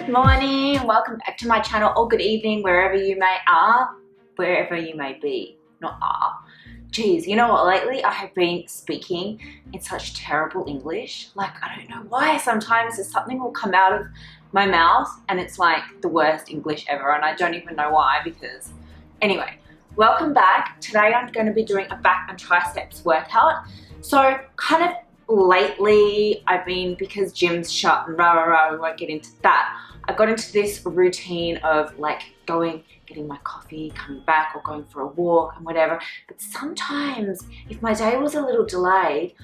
Good morning, welcome back to my channel, or good evening, wherever you may be, not are. Geez, you know what, lately I have been speaking in such terrible English. Like, I don't know why. Sometimes there's something will come out of my mouth and it's like the worst English ever, and I don't even know why, because anyway, welcome back. Today I'm going to be doing a back and triceps workout. So kind of lately I've been, because gym's shut and we won't get into that, I got into this routine of like getting my coffee, coming back, or going for a walk and whatever. But sometimes if my day was a little delayed,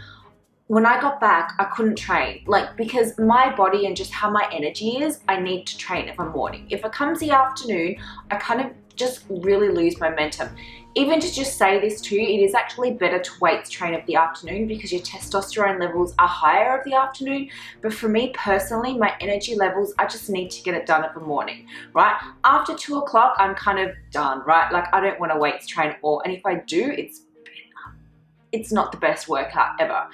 when I got back, I couldn't train, like, because my body and just how my energy is, I need to train if I'm morning. If it comes the afternoon, I kind of just really lose momentum. Even to just say this too, it is actually better to weights train of the afternoon because your testosterone levels are higher of the afternoon. But for me personally, my energy levels, I just need to get it done in the morning, right? After 2 o'clock, I'm kind of done, right? Like, I don't want to weights train at all. And if I do, it's not the best workout ever.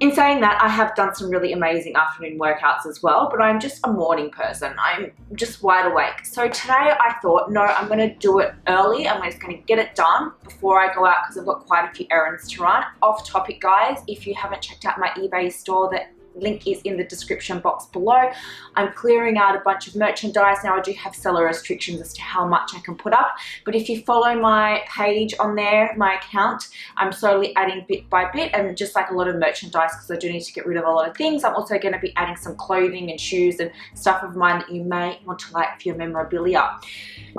In saying that, I have done some really amazing afternoon workouts as well, but I'm just a morning person. I'm just wide awake. So today I thought, no, I'm going to do it early. I'm just going to get it done before I go out because I've got quite a few errands to run. Off topic, guys, if you haven't checked out my eBay store, that link is in the description box below. I'm clearing out a bunch of merchandise now. I do have seller restrictions as to how much I can put up, but if you follow my page on there, my account, I'm slowly adding bit by bit, and just like a lot of merchandise, because I do need to get rid of a lot of things. I'm also going to be adding some clothing and shoes and stuff of mine that you may want to like for your memorabilia.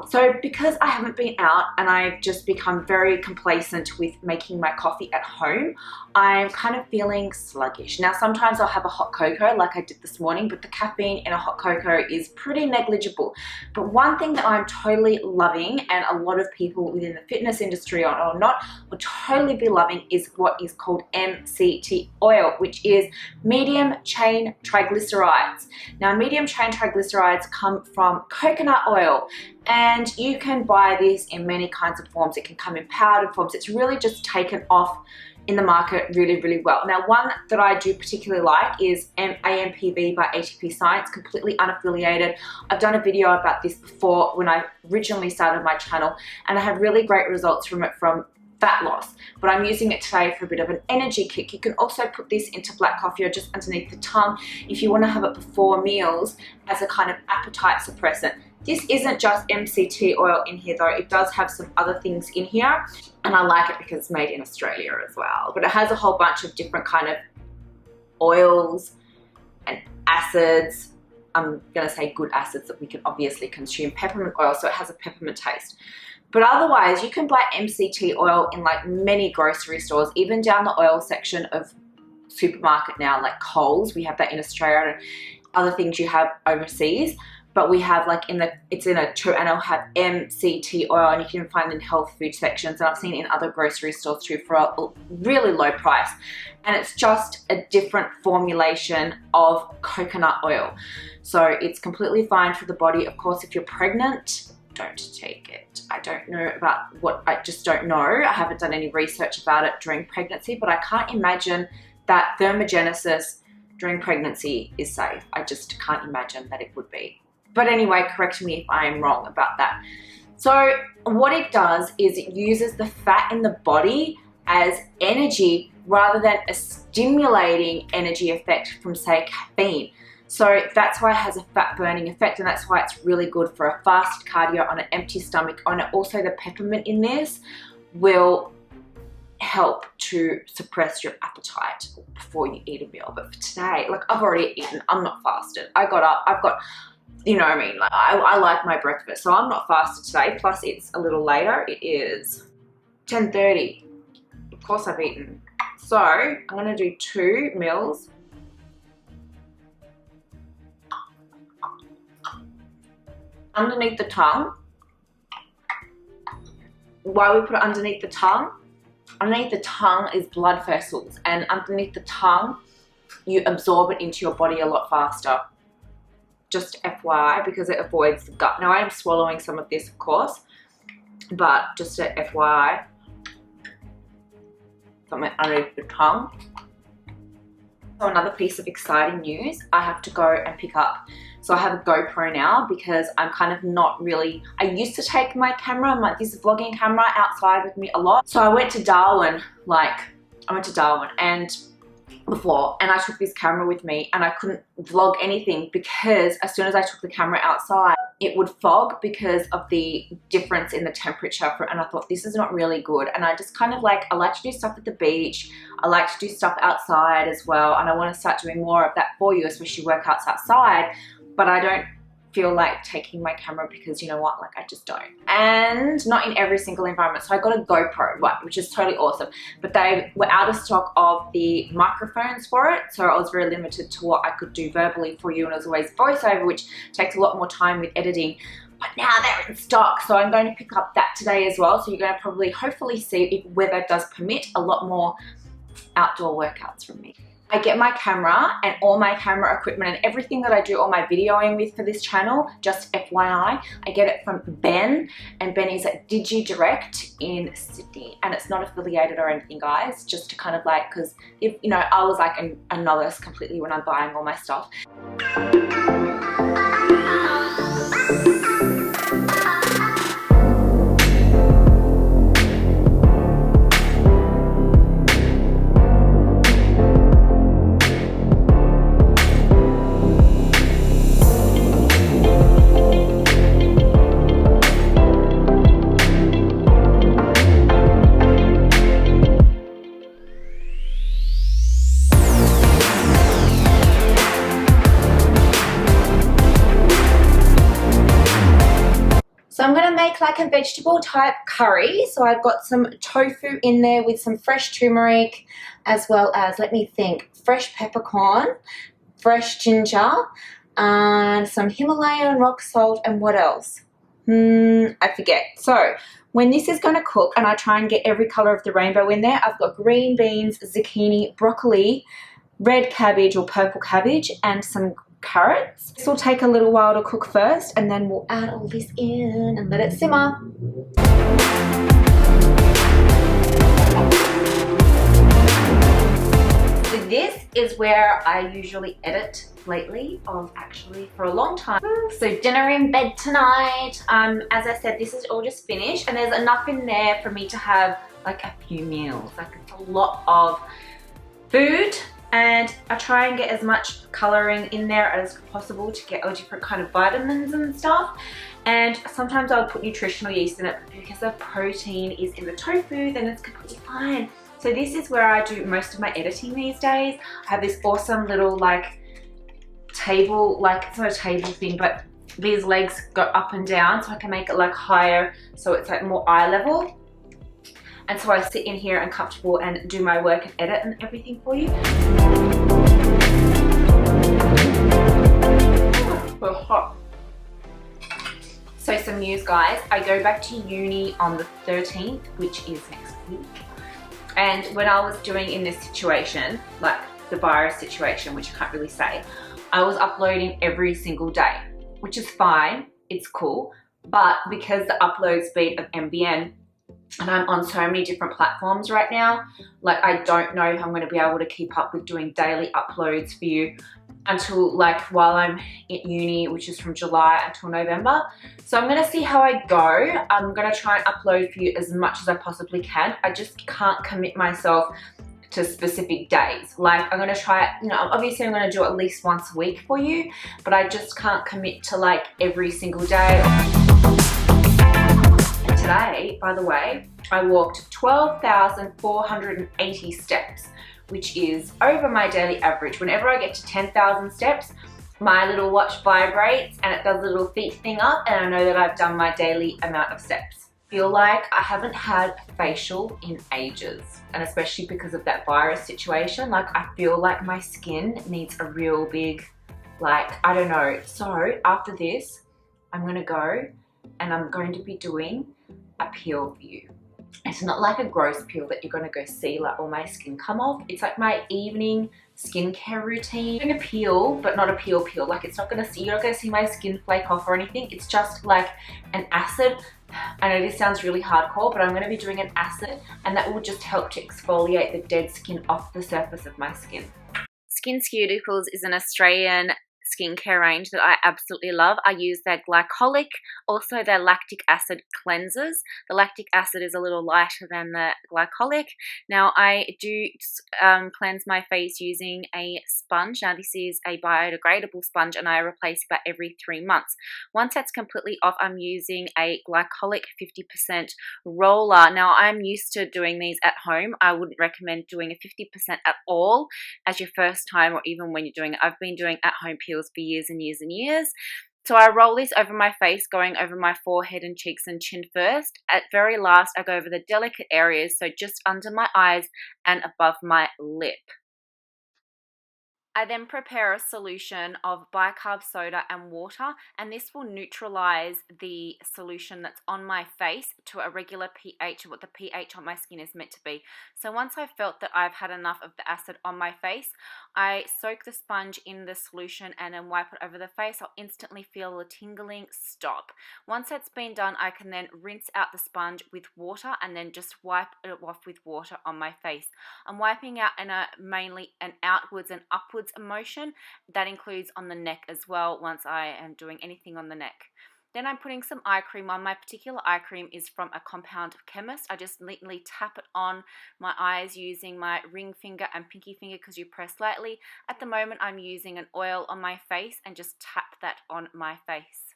So because I haven't been out and I've just become very complacent with making my coffee at home, I'm kind of feeling sluggish. Now, sometimes I'll have a hot cocoa like I did this morning, but the caffeine in a hot cocoa is pretty negligible. But one thing that I'm totally loving, and a lot of people within the fitness industry or not will totally be loving, is what is called MCT oil, which is medium chain triglycerides. Now, medium chain triglycerides come from coconut oil, and you can buy this in many kinds of forms. It can come in powdered forms. It's really just taken off in the market really, really well. Now, one that I do particularly like is AMPV by ATP Science, completely unaffiliated. I've done a video about this before when I originally started my channel, and I have really great results from it from fat loss, but I'm using it today for a bit of an energy kick. You can also put this into black coffee or just underneath the tongue if you want to have it before meals as a kind of appetite suppressant. This isn't just MCT oil in here though, it does have some other things in here, and I like it because it's made in Australia as well. But it has a whole bunch of different kind of oils and acids. I'm gonna say good acids that we can obviously consume. Peppermint oil, so it has a peppermint taste. But otherwise, you can buy MCT oil in like many grocery stores, even down the oil section of supermarket now, like Coles. We have that in Australia, and other things you have overseas. But we have like it's in a tube, and it'll have MCT oil, and you can find it in health food sections. And I've seen it in other grocery stores too for a really low price. And it's just a different formulation of coconut oil. So it's completely fine for the body. Of course, if you're pregnant, don't take it. I don't know about I just don't know. I haven't done any research about it during pregnancy, but I can't imagine that thermogenesis during pregnancy is safe. I just can't imagine that it would be. But anyway, correct me if I am wrong about that. So what it does is it uses the fat in the body as energy rather than a stimulating energy effect from, say, caffeine. So that's why it has a fat burning effect, and that's why it's really good for a fasted cardio on an empty stomach. And also the peppermint in this will help to suppress your appetite before you eat a meal. But for today, like, I've already eaten, I'm not fasted. I got up, I've got, you know what I mean, like, I like my breakfast, so I'm not fasted today. Plus it's a little later, it is 10:30. Of course I've eaten. So I'm gonna do 2 meals. Underneath the tongue. Why we put it underneath the tongue? Underneath the tongue is blood vessels, and underneath the tongue, you absorb it into your body a lot faster. Just FYI, because it avoids the gut. Now I am swallowing some of this, of course, but just a FYI, something underneath the tongue. So another piece of exciting news, I have to go and pick up. So I have a GoPro now because I'm kind of not really, I used to take my camera, this vlogging camera outside with me a lot. So I went to Darwin, and before, and I took this camera with me and I couldn't vlog anything because as soon as I took the camera outside, it would fog because of the difference in the temperature and I thought this is not really good. And I just kind of like, I like to do stuff at the beach. I like to do stuff outside as well. And I want to start doing more of that for you, especially workouts outside. But I don't feel like taking my camera because you know what, like I just don't. And not in every single environment. So I got a GoPro, right, which is totally awesome. But they were out of stock of the microphones for it. So I was very limited to what I could do verbally for you. And it was always voiceover, which takes a lot more time with editing. But now they're in stock. So I'm going to pick up that today as well. So you're going to probably hopefully see if weather does permit a lot more outdoor workouts from me. I get my camera and all my camera equipment and everything that I do all my videoing with for this channel, just FYI, I get it from Ben, and Ben is at Digi Direct in Sydney, and it's not affiliated or anything, guys, just to kind of like, because if you know, I was like a novice completely when I'm buying all my stuff. So I'm going to make like a vegetable type curry. So I've got some tofu in there with some fresh turmeric, as well as, let me think, fresh peppercorn, fresh ginger, and some Himalayan rock salt, and what else? I forget. So when this is going to cook, and I try and get every color of the rainbow in there, I've got green beans, zucchini, broccoli, red cabbage or purple cabbage, and some carrots. This will take a little while to cook first, and then we'll add all this in and let it simmer. So this is where I usually edit lately, actually for a long time. So dinner in bed tonight. As I said, this is all just finished, and there's enough in there for me to have like a few meals. Like it's a lot of food. And I try and get as much colouring in there as possible to get all different kind of vitamins and stuff. And sometimes I'll put nutritional yeast in it because the protein is in the tofu, then it's completely fine. So this is where I do most of my editing these days. I have this awesome little like table, like it's not a table thing, but these legs go up and down so I can make it like higher so it's like more eye level. And so I sit in here and comfortable and do my work and edit and everything for you. So hot. So some news, guys. I go back to uni on the 13th, which is next week. And when I was doing in this situation, like the virus situation, which I can't really say, I was uploading every single day, which is fine. It's cool. But because the upload speed of MBN, and I'm on so many different platforms right now, like I don't know if I'm going to be able to keep up with doing daily uploads for you until like while I'm at uni, which is from July until November. So I'm going to see how I go. I'm going to try and upload for you as much as I possibly can. I just can't commit myself to specific days. Like I'm going to try, you know, obviously I'm going to do at least once a week for you, but I just can't commit to like every single day. Today, by the way, I walked 12,480 steps, which is over my daily average. Whenever I get to 10,000 steps, my little watch vibrates and it does a little feet thing up, and I know that I've done my daily amount of steps. Feel like I haven't had a facial in ages, and especially because of that virus situation, like I feel like my skin needs a real big, like, I don't know. So after this, I'm gonna go and I'm going to be doing a peel for you. It's not like a gross peel that you're going to go see like all my skin come off. It's like my evening skincare routine. I'm doing a peel, but not a peel. Like it's not going to see, you're not going to see my skin flake off or anything. It's just like an acid. I know this sounds really hardcore, but I'm going to be doing an acid, and that will just help to exfoliate the dead skin off the surface of my skin. SkinCeuticals is an Australian skincare range that I absolutely love. I use their glycolic, also their lactic acid cleansers. The lactic acid is a little lighter than the glycolic. Now I do cleanse my face using a sponge. Now this is a biodegradable sponge and I replace about every 3 months. Once that's completely off, I'm using a glycolic 50% roller. Now I'm used to doing these at home. I wouldn't recommend doing a 50% at all as your first time, or even when you're doing it. I've been doing at-home peels for years and years and years. So I roll this over my face, going over my forehead and cheeks and chin first. At very last, I go over the delicate areas, so just under my eyes and above my lip. I then prepare a solution of bicarb soda and water, and this will neutralize the solution that's on my face to a regular pH, what the pH on my skin is meant to be. So once I've felt that I've had enough of the acid on my face, I soak the sponge in the solution and then wipe it over the face. I'll instantly feel the tingling stop. Once that's been done, I can then rinse out the sponge with water and then just wipe it off with water on my face. I'm wiping out in mainly an outwards and upwards motion. That includes on the neck as well once I am doing anything on the neck. Then I'm putting some eye cream on. My particular eye cream is from a compound chemist. I just neatly tap it on my eyes using my ring finger and pinky finger because you press lightly. At the moment I'm using an oil on my face and just tap that on my face.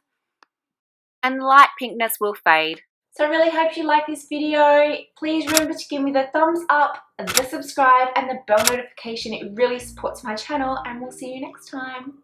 And the light pinkness will fade. So I really hope you like this video. Please remember to give me the thumbs up, the subscribe and the bell notification. It really supports my channel and we'll see you next time.